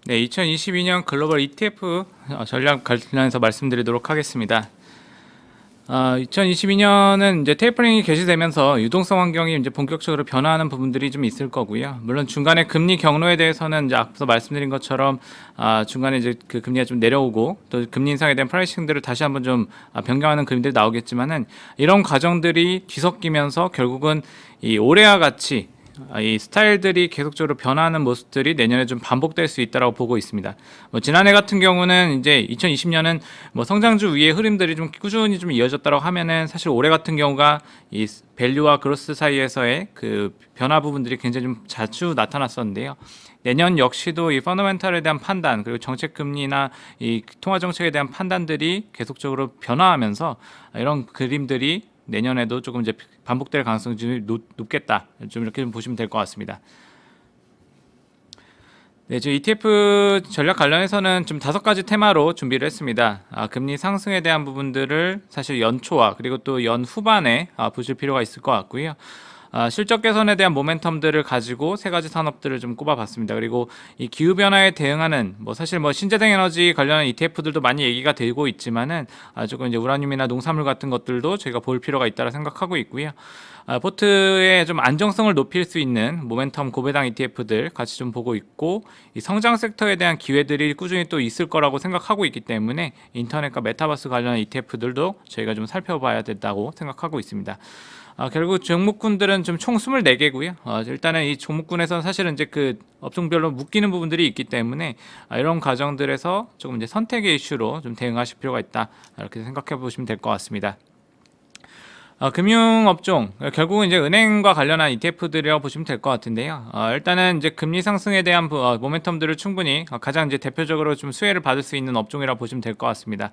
네, 2022년 글로벌 ETF 전략 관련해서 말씀드리도록 하겠습니다. 2022년은 이제 테이퍼링이 개시되면서 유동성 환경이 이제 본격적으로 변화하는 부분들이 좀 있을 거고요. 물론 중간에 금리 경로에 대해서는 이제 앞서 말씀드린 것처럼 중간에 이제 그 금리가 좀 내려오고 또 금리 인상에 대한 프라이싱들을 다시 한번 좀 변경하는 그림들이 나오겠지만은 이런 과정들이 뒤섞이면서 결국은 이 올해와 같이 이 스타일들이 계속적으로 변화하는 모습들이 내년에 좀 반복될 수 있다고 보고 있습니다. 지난해 같은 경우는 이제 2020년은 성장주 위의 흐름들이 좀 꾸준히 좀 이어졌다고 하면은 사실 올해 같은 경우가 이 밸류와 그로스 사이에서의 그 변화 부분들이 굉장히 좀 자주 나타났었는데요. 내년 역시도 이 펀더멘털에 대한 판단 그리고 정책 금리나 이 통화 정책에 대한 판단들이 계속적으로 변화하면서 이런 그림들이 내년에도 조금 이제 반복될 가능성이 좀 높겠다. 좀 이렇게 좀 보시면 될 것 같습니다. 네, 지금 ETF 전략 관련해서는 좀 5가지 테마로 준비를 했습니다. 금리 상승에 대한 부분들을 사실 연초와 그리고 또 연 후반에 보실 필요가 있을 것 같고요. 실적 개선에 대한 모멘텀들을 가지고 3가지 산업들을 좀 꼽아봤습니다. 그리고 이 기후 변화에 대응하는 사실 신재생 에너지 관련한 ETF들도 많이 얘기가 되고 있지만은 조금 이제 우라늄이나 농산물 같은 것들도 저희가 볼 필요가 있다고 생각하고 있고요. 포트의 좀 안정성을 높일 수 있는 모멘텀 고배당 ETF들 같이 좀 보고 있고 이 성장 섹터에 대한 기회들이 꾸준히 또 있을 거라고 생각하고 있기 때문에 인터넷과 메타버스 관련한 ETF들도 저희가 좀 살펴봐야 된다고 생각하고 있습니다. 결국 종목군들은 좀 총 24개고요. 일단은 이 종목군에서는 사실은 이제 그 업종별로 묶이는 부분들이 있기 때문에 이런 과정들에서 조금 이제 선택의 이슈로 좀 대응하실 필요가 있다. 이렇게 생각해 보시면 될 것 같습니다. 금융업종 결국은 이제 은행과 관련한 ETF들이라고 보시면 될 것 같은데요. 일단은 이제 금리 상승에 대한 모멘텀들을 충분히 가장 이제 대표적으로 좀 수혜를 받을 수 있는 업종이라고 보시면 될 것 같습니다.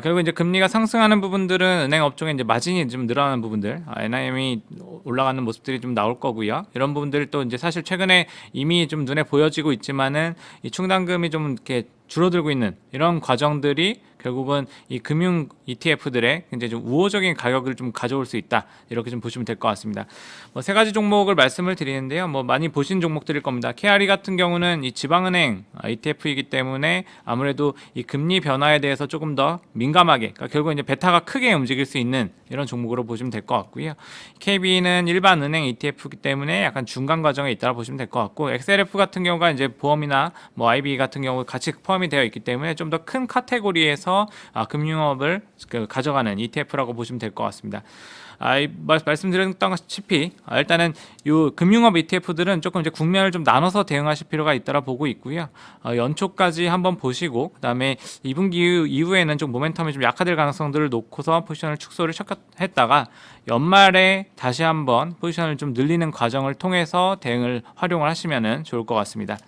결국 이제 금리가 상승하는 부분들은 은행 업종에 이제 마진이 좀 늘어나는 부분들, NIM이 올라가는 모습들이 좀 나올 거고요. 이런 부분들 또 이제 사실 최근에 이미 좀 눈에 보여지고 있지만은 이 충당금이 좀 이렇게 줄어들고 있는 이런 과정들이 결국은 이 금융 ETF들의 굉장히 좀 우호적인 가격을 좀 가져올 수 있다. 이렇게 좀 보시면 될 것 같습니다. 3가지 종목을 말씀을 드리는데요. 많이 보신 종목들일 겁니다. KRE 같은 경우는 이 지방은행 ETF이기 때문에 아무래도 이 금리 변화에 대해서 조금 더 민감하게, 그러니까 결국 이제 베타가 크게 움직일 수 있는 이런 종목으로 보시면 될 것 같고요. KB는 일반 은행 ETF이기 때문에 약간 중간 과정에 있다고 보시면 될 것 같고, XLF 같은 경우가 이제 보험이나 IB 같은 경우 같이 포함이 되어 있기 때문에 좀 더 큰 카테고리에서 금융업을 가져가는 ETF라고 보시면 될 것 같습니다. 말씀드렸다시피 일단은 이 금융업 ETF들은 조금 이제 국면을 좀 나눠서 대응하실 필요가 있다라 보고 있고요. 연초까지 한번 보시고 그다음에 2분기 이후에는 좀 모멘텀이 좀 약화될 가능성들을 놓고서 포지션을 축소를 했다가 연말에 다시 한번 포지션을 좀 늘리는 과정을 통해서 대응을 활용을 하시면은 좋을 것 같습니다.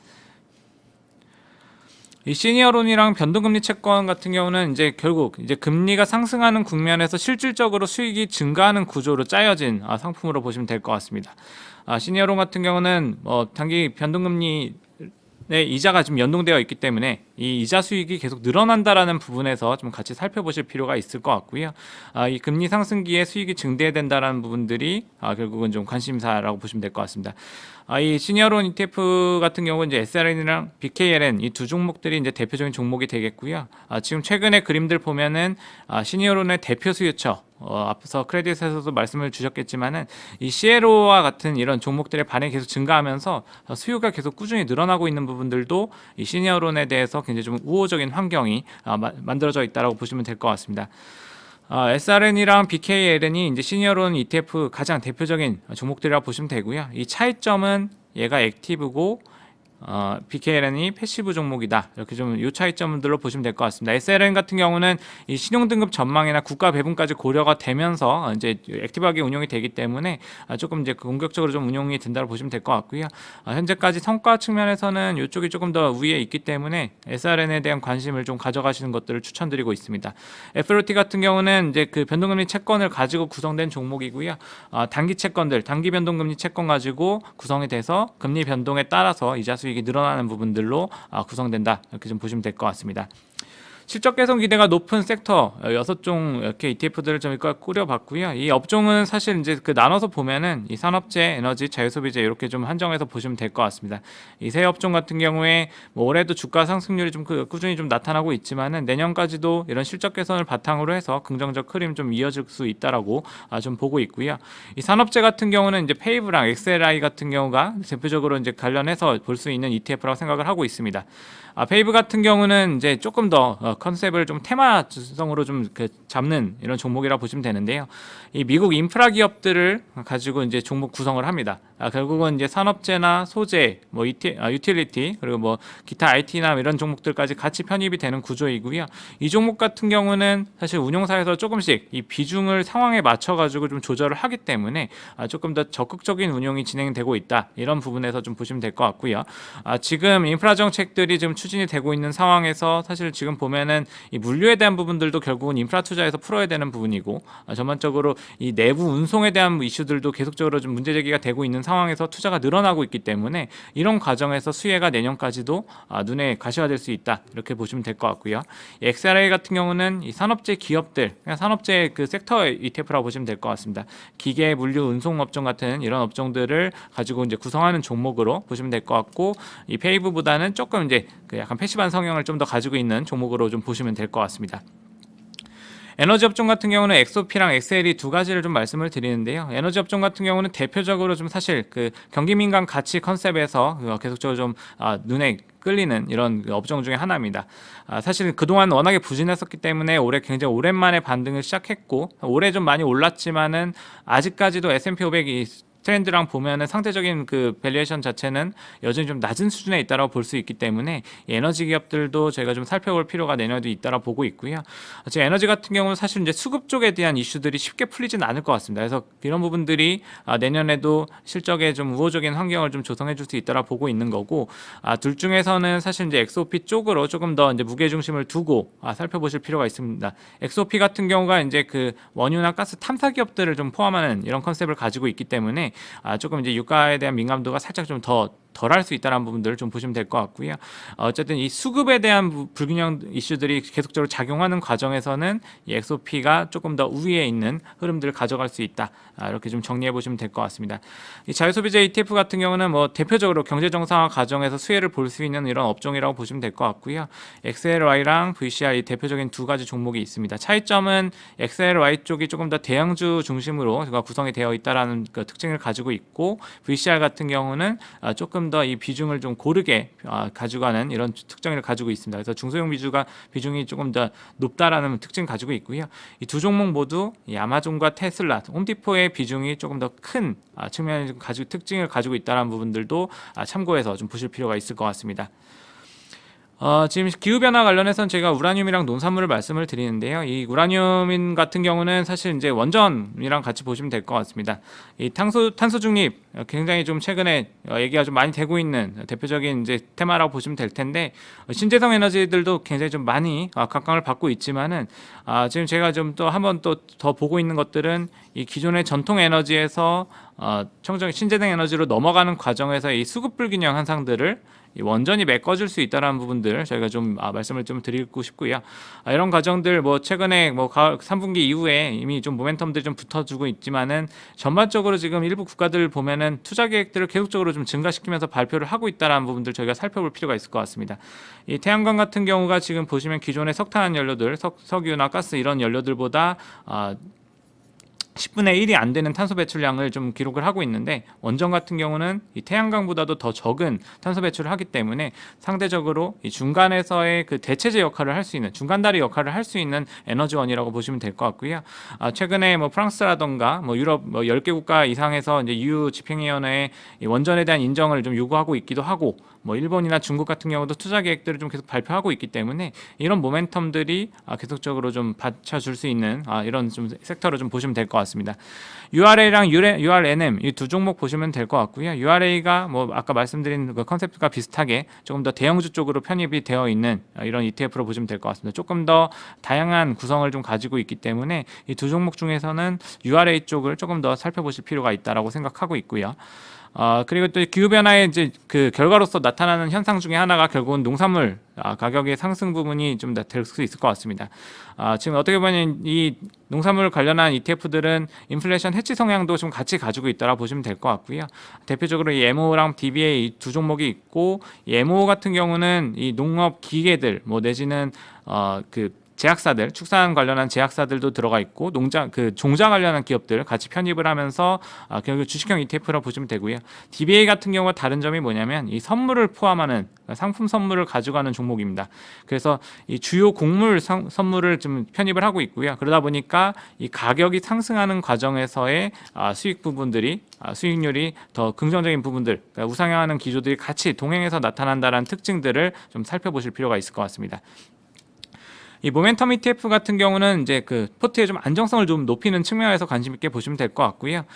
이 시니어론이랑 변동금리 채권 같은 경우는 이제 결국 이제 금리가 상승하는 국면에서 실질적으로 수익이 증가하는 구조로 짜여진 상품으로 보시면 될 것 같습니다. 시니어론 같은 경우는 단기 변동금리 이자가 좀 연동되어 있기 때문에 이 이자 수익이 계속 늘어난다라는 부분에서 좀 같이 살펴보실 필요가 있을 것 같고요. 이 금리 상승기에 수익이 증대된다라는 부분들이 결국은 좀 관심사라고 보시면 될 것 같습니다. 이 시니어론 ETF 같은 경우는 이제 SRN이랑 BKLN 이 두 종목들이 이제 대표적인 종목이 되겠고요. 지금 최근에 그림들 보면은 시니어론의 대표 수요처 앞서 크레딧에서도 말씀을 주셨겠지만은 이 시에로와 같은 이런 종목들의 반응이 계속 증가하면서 수요가 계속 꾸준히 늘어나고 있는 부분들도 이 시니어론에 대해서 굉장히 좀 우호적인 환경이 만들어져 있다고 보시면 될 것 같습니다. SRN이랑 BKLN이 이제 시니어론 ETF 가장 대표적인 종목들이라고 보시면 되고요. 이 차이점은 얘가 액티브고 BKLN이 패시브 종목이다. 이렇게 좀 이 차이점들로 보시면 될 것 같습니다. SLN 같은 경우는 이 신용등급 전망이나 국가 배분까지 고려가 되면서 이제 액티브하게 운용이 되기 때문에 조금 이제 공격적으로 좀 운용이 된다고 보시면 될 것 같고요. 현재까지 성과 측면에서는 이쪽이 조금 더 위에 있기 때문에 SRN에 대한 관심을 좀 가져가시는 것들을 추천드리고 있습니다. FLOT 같은 경우는 이제 그 변동금리 채권을 가지고 구성된 종목이고요. 단기 채권들, 단기 변동금리 채권 가지고 구성이 돼서 금리 변동에 따라서 이자 수익이 늘어나는 부분들로 구성된다. 이렇게 좀 보시면 될 것 같습니다. 실적 개선 기대가 높은 섹터 6종 이렇게 ETF들을 좀 꾸려봤고요. 이 업종은 사실 이제 그 나눠서 보면은 이 산업재, 에너지, 자유소비재 이렇게 좀 한정해서 보시면 될 것 같습니다. 이 세 업종 같은 경우에 뭐 올해도 주가 상승률이 좀 꾸준히 좀 나타나고 있지만은 내년까지도 이런 실적 개선을 바탕으로 해서 긍정적 흐름 좀 이어질 수 있다라고 좀 보고 있고요. 이 산업재 같은 경우는 이제 페이브랑 XLI 같은 경우가 대표적으로 이제 관련해서 볼 수 있는 ETF라고 생각을 하고 있습니다. 페이브 같은 경우는 이제 조금 더 컨셉을 좀 테마성으로 좀 잡는 이런 종목이라 보시면 되는데요. 이 미국 인프라 기업들을 가지고 이제 종목 구성을 합니다. 결국은 이제 산업재나 소재, 뭐 유틸리티 그리고 뭐 기타 IT나 이런 종목들까지 같이 편입이 되는 구조이고요. 이 종목 같은 경우는 사실 운용사에서 조금씩 이 비중을 상황에 맞춰 가지고 좀 조절을 하기 때문에 조금 더 적극적인 운용이 진행되고 있다. 이런 부분에서 좀 보시면 될 것 같고요. 지금 인프라 정책들이 지금 추진이 되고 있는 상황에서 사실 지금 보면은 이 물류에 대한 부분들도 결국은 인프라 투자에서 풀어야 되는 부분이고 전반적으로 이 내부 운송에 대한 이슈들도 계속적으로 좀 문제 제기가 되고 있는 상황에서 투자가 늘어나고 있기 때문에 이런 과정에서 수혜가 내년까지도 눈에 가시화될 수 있다 이렇게 보시면 될 것 같고요. 이 XRA 같은 경우는 이 산업재 기업들, 그냥 산업재 그 섹터 ETF라고 보시면 될 것 같습니다. 기계, 물류, 운송 업종 같은 이런 업종들을 가지고 이제 구성하는 종목으로 보시면 될 것 같고 이 페이브보다는 조금 이제 그 약간 패시브한 성향을 좀 더 가지고 있는 종목으로 좀 보시면 될 것 같습니다. 에너지 업종 같은 경우는 XOP랑 XL이 두 가지를 좀 말씀을 드리는데요. 에너지 업종 같은 경우는 대표적으로 좀 사실 그 경기 민감 가치 컨셉에서 계속적으로 좀 눈에 끌리는 이런 업종 중에 하나입니다. 사실 그동안 워낙에 부진했었기 때문에 올해 굉장히 오랜만에 반등을 시작했고 올해 좀 많이 올랐지만은 아직까지도 S&P 500이 트렌드랑 보면은 상대적인 그 밸류에이션 자체는 여전히 좀 낮은 수준에 있다라고 볼 수 있기 때문에 에너지 기업들도 저희가 좀 살펴볼 필요가 내년에도 있다라고 보고 있고요. 지금 에너지 같은 경우는 사실 이제 수급 쪽에 대한 이슈들이 쉽게 풀리진 않을 것 같습니다. 그래서 이런 부분들이 내년에도 실적에 좀 우호적인 환경을 좀 조성해 줄 수 있다라고 보고 있는 거고 둘 중에서는 사실 이제 XOP 쪽으로 조금 더 이제 무게 중심을 두고 살펴보실 필요가 있습니다. XOP 같은 경우가 이제 그 원유나 가스 탐사 기업들을 좀 포함하는 이런 컨셉을 가지고 있기 때문에 조금 이제 유가에 대한 민감도가 살짝 좀 더 덜 할 수 있다는 부분들을 좀 보시면 될 것 같고요. 어쨌든 이 수급에 대한 불균형 이슈들이 계속적으로 작용하는 과정에서는 이 XOP가 조금 더 우위에 있는 흐름들을 가져갈 수 있다. 이렇게 좀 정리해 보시면 될 것 같습니다. 이 자유소비재 ETF 같은 경우는 뭐 대표적으로 경제 정상화 과정에서 수혜를 볼 수 있는 이런 업종이라고 보시면 될 것 같고요. XLY랑 VCR 이 대표적인 두 가지 종목이 있습니다. 차이점은 XLY 쪽이 조금 더 대형주 중심으로 구성이 되어 있다라는 그 특징을 가지고 있고 VCR 같은 경우는 조금 더 이 비중을 좀 고르게 가져가는 이런 특징을 가지고 있습니다. 그래서 중소형 비중이 조금 더 높다라는 특징을 가지고 있고요. 이 두 종목 모두 이 아마존과 테슬라, 홈디포의 비중이 조금 더 큰 측면을 가지고 특징을 가지고 있다는 부분들도 참고해서 좀 보실 필요가 있을 것 같습니다. 지금 기후변화 관련해서는 제가 우라늄이랑 농산물을 말씀을 드리는데요. 이 우라늄 같은 경우는 사실 이제 원전이랑 같이 보시면 될 것 같습니다. 이 탄소 중립 굉장히 좀 최근에 얘기가 좀 많이 되고 있는 대표적인 이제 테마라고 보시면 될 텐데 신재생 에너지들도 굉장히 좀 많이 각광을 받고 있지만은 지금 제가 좀 또 한번 또 더 보고 있는 것들은 이 기존의 전통 에너지에서 신재생 에너지로 넘어가는 과정에서 이 수급 불균형 현상들을 이 원전이 메꿔줄 수 있다는 부분들 저희가 좀 말씀을 좀 드리고 싶고요. 이런 과정들 뭐 최근에 뭐 3분기 이후에 이미 좀 모멘텀들이 좀 붙어주고 있지만은 전반적으로 지금 일부 국가들 보면은 투자 계획들을 계속적으로 좀 증가시키면서 발표를 하고 있다는 부분들 저희가 살펴볼 필요가 있을 것 같습니다. 이 태양광 같은 경우가 지금 보시면 기존의 석탄 연료들, 석유나 가스 이런 연료들보다 10분의 1이 안 되는 탄소 배출량을 좀 기록을 하고 있는데 원전 같은 경우는 이 태양광보다도 더 적은 탄소 배출을 하기 때문에 상대적으로 이 중간에서의 그 대체제 역할을 할 수 있는 중간다리 역할을 할 수 있는 에너지원이라고 보시면 될 것 같고요. 최근에 뭐 프랑스라던가 뭐 유럽 뭐 10개 국가 이상에서 이제 EU 집행위원회에 이 원전에 대한 인정을 좀 요구하고 있기도 하고 뭐 일본이나 중국 같은 경우도 투자 계획들을 좀 계속 발표하고 있기 때문에 이런 모멘텀들이 계속적으로 좀 받쳐줄 수 있는 이런 좀 섹터를 좀 보시면 될 것 같습니다. 같습니다. URA랑 URNM 이 두 종목 보시면 될 것 같고요. URA가 뭐 아까 말씀드린 그 컨셉과 비슷하게 조금 더 대형주 쪽으로 편입이 되어 있는 이런 ETF로 보시면 될 것 같습니다. 조금 더 다양한 구성을 좀 가지고 있기 때문에 이 두 종목 중에서는 URA 쪽을 조금 더 살펴보실 필요가 있다라고 생각하고 있고요. 그리고 또 기후변화의 이제 그 결과로서 나타나는 현상 중에 하나가 결국은 농산물 가격의 상승 부분이 좀 될 수 있을 것 같습니다. 지금 어떻게 보면 이 농산물 관련한 ETF들은 인플레이션 해치 성향도 좀 같이 가지고 있다라 보시면 될 것 같고요. 대표적으로 이 MO랑 DBA 이 두 종목이 있고, 이 MO 같은 경우는 이 농업 기계들 뭐 내지는 그 제약사들, 축산 관련한 제약사들도 들어가 있고, 종자 관련한 기업들 같이 편입을 하면서 결국 주식형 ETF라고 보시면 되고요. DBA 같은 경우가 다른 점이 뭐냐면 이 선물을 포함하는 상품 선물을 가져가는 종목입니다. 그래서 이 주요 곡물 선물을 좀 편입을 하고 있고요. 그러다 보니까 이 가격이 상승하는 과정에서의 수익 부분들이 수익률이 더 긍정적인 부분들, 그러니까 우상향하는 기조들이 같이 동행해서 나타난다는 특징들을 좀 살펴보실 필요가 있을 것 같습니다. 이 모멘텀 ETF 같은 경우는 이제 그 포트의 좀 안정성을 좀 높이는 측면에서 관심 있게 보시면 될 것 같고요.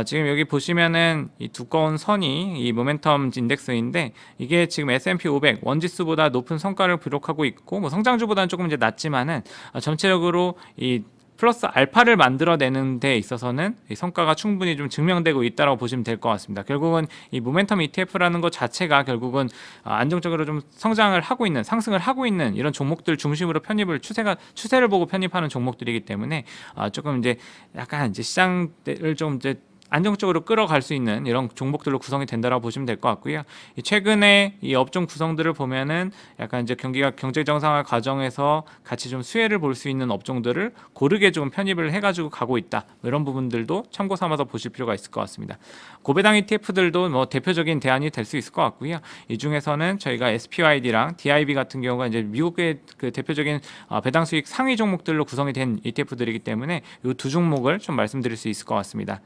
지금 여기 보시면은 이 두꺼운 선이 이 모멘텀 인덱스인데, 이게 지금 S&P 500 원지수보다 높은 성과를 기록하고 있고, 뭐 성장주보다는 조금 이제 낮지만은 전체적으로 이 플러스 알파를 만들어내는 데 있어서는 이 성과가 충분히 좀 증명되고 있다고 보시면 될 것 같습니다. 결국은 이 모멘텀 ETF라는 것 자체가 결국은 안정적으로 좀 성장을 하고 있는, 상승을 하고 있는 이런 종목들 중심으로 편입을 추세를 보고 편입하는 종목들이기 때문에 조금 이제 약간 이제 시장을 좀 이제 안정적으로 끌어갈 수 있는 이런 종목들로 구성이 된다라고 보시면 될 것 같고요. 최근에 이 업종 구성들을 보면은 약간 이제 경제 정상화 과정에서 같이 좀 수혜를 볼 수 있는 업종들을 고르게 좀 편입을 해가지고 가고 있다. 이런 부분들도 참고 삼아서 보실 필요가 있을 것 같습니다. 고배당 ETF들도 뭐 대표적인 대안이 될 수 있을 것 같고요. 이 중에서는 저희가 SPYD랑 DIB 같은 경우가 이제 미국의 그 대표적인 배당 수익 상위 종목들로 구성이 된 ETF들이기 때문에 이 두 종목을 좀 말씀드릴 수 있을 것 같습니다.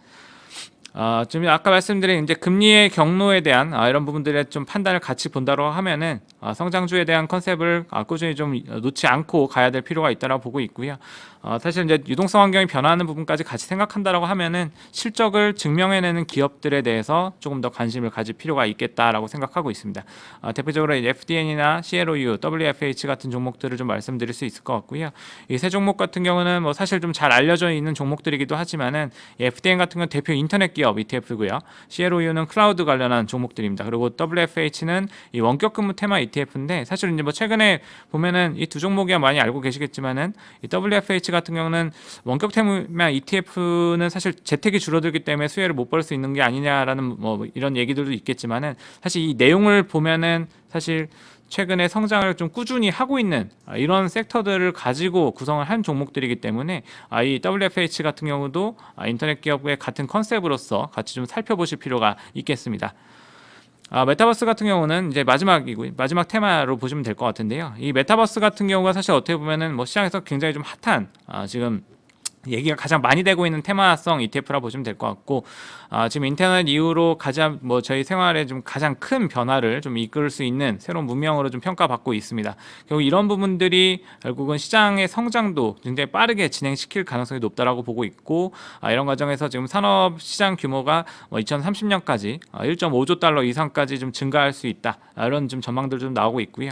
좀 아까 말씀드린 이제 금리의 경로에 대한 이런 부분들의 좀 판단을 같이 본다고 하면은 성장주에 대한 컨셉을 꾸준히 좀 놓지 않고 가야 될 필요가 있다고 보고 있고요. 사실 이제 유동성 환경이 변화하는 부분까지 같이 생각한다라고 하면은 실적을 증명해내는 기업들에 대해서 조금 더 관심을 가질 필요가 있겠다라고 생각하고 있습니다. 대표적으로 FDN이나 CLOU, WFH 같은 종목들을 좀 말씀드릴 수 있을 것 같고요. 이 세 종목 같은 경우는 뭐 사실 좀 잘 알려져 있는 종목들이기도 하지만은 FDN 같은 경우는 대표 인터넷 기업 ETF고요. CLOU는 클라우드 관련한 종목들입니다. 그리고 WFH는 이 원격 근무 테마 ETF인데, 사실 이제 뭐 최근에 보면은 이 두 종목이야 많이 알고 계시겠지만은 이 WFH 같은 경우는 원격 테마 ETF는 사실 재택이 줄어들기 때문에 수혜를 못 볼 수 있는 게 아니냐라는 뭐 이런 얘기들도 있겠지만은, 사실 이 내용을 보면은 사실 최근에 성장을 좀 꾸준히 하고 있는 이런 섹터들을 가지고 구성을 한 종목들이기 때문에 이 WFH 같은 경우도 인터넷 기업의 같은 컨셉으로서 같이 좀 살펴보실 필요가 있겠습니다. 메타버스 같은 경우는 이제 마지막 테마로 보시면 될 것 같은데요. 이 메타버스 같은 경우가 사실 어떻게 보면은 뭐 시장에서 굉장히 좀 핫한 지금 얘기가 가장 많이 되고 있는 테마성 ETF라 보시면 될 것 같고, 지금 인터넷 이후로 가장 뭐 저희 생활에 좀 가장 큰 변화를 좀 이끌 수 있는 새로운 문명으로 좀 평가받고 있습니다. 결국 이런 부분들이 결국은 시장의 성장도 굉장히 빠르게 진행시킬 가능성이 높다라고 보고 있고, 이런 과정에서 지금 산업 시장 규모가 2030년까지 1.5조 달러 이상까지 좀 증가할 수 있다, 이런 좀 전망들 좀 나오고 있고요.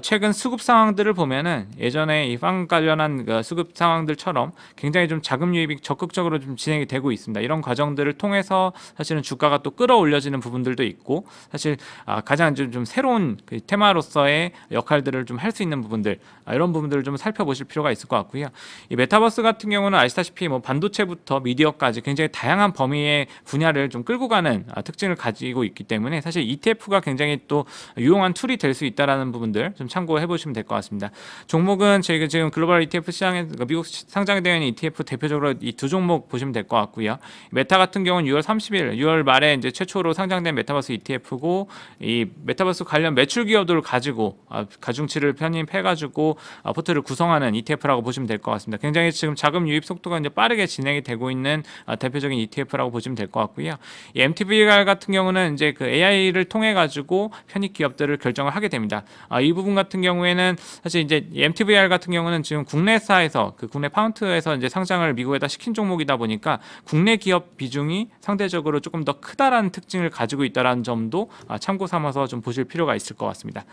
최근 수급 상황들을 보면은 예전에 이 빵 관련한 수급 상황들처럼 굉장히 좀 자금 유입이 적극적으로 좀 진행이 되고 있습니다. 이런 과정들을 통해서 사실은 주가가 또 끌어올려지는 부분들도 있고, 사실 가장 좀 새로운 그 테마로서의 역할들을 좀 할 수 있는 부분들, 이런 부분들을 좀 살펴보실 필요가 있을 것 같고요. 이 메타버스 같은 경우는 아시다시피 뭐 반도체부터 미디어까지 굉장히 다양한 범위의 분야를 좀 끌고 가는 특징을 가지고 있기 때문에 사실 ETF가 굉장히 또 유용한 툴이 될 수 있다라는 부분들 좀 참고해 보시면 될 것 같습니다. 종목은 저희가 지금 글로벌 ETF 시장에 미국 상장이 되어 있는 ETF 대표적으로 이 두 종목 보시면 될 것 같고요. 메타 같은 경우는 6월 30일, 6월 말에 이제 최초로 상장된 메타버스 ETF고, 이 메타버스 관련 매출 기업들을 가지고 가중치를 편입해가지고 포트를 구성하는 ETF라고 보시면 될 것 같습니다. 굉장히 지금 자금 유입 속도가 이제 빠르게 진행이 되고 있는 대표적인 ETF라고 보시면 될 것 같고요. 이 MTVR 같은 경우는 이제 그 AI를 통해 가지고 편입 기업들을 결정을 하게 됩니다. 이 부분 같은 경우에는 사실 이제 MTVR 같은 경우는 지금 국내사에서 국내 파운트에서 이제 상장 성장을 미국에다 시킨 종목이다 보니까 국내 기업 비중이 상대적으로 조금 더 크다라는 특징을 가지고 있다는 점도 참고 삼아서 좀 보실 필요가 있을 것 같습니다.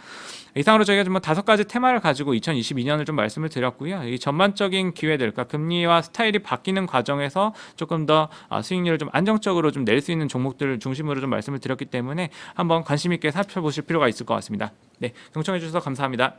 이상으로 저희가 좀 5가지 테마를 가지고 2022년을 좀 말씀을 드렸고요. 이 전반적인 기회들, 그러니까 금리와 스타일이 바뀌는 과정에서 조금 더 수익률을 좀 안정적으로 좀 낼 수 있는 종목들을 중심으로 좀 말씀을 드렸기 때문에 한번 관심 있게 살펴보실 필요가 있을 것 같습니다. 네, 경청해 주셔서 감사합니다.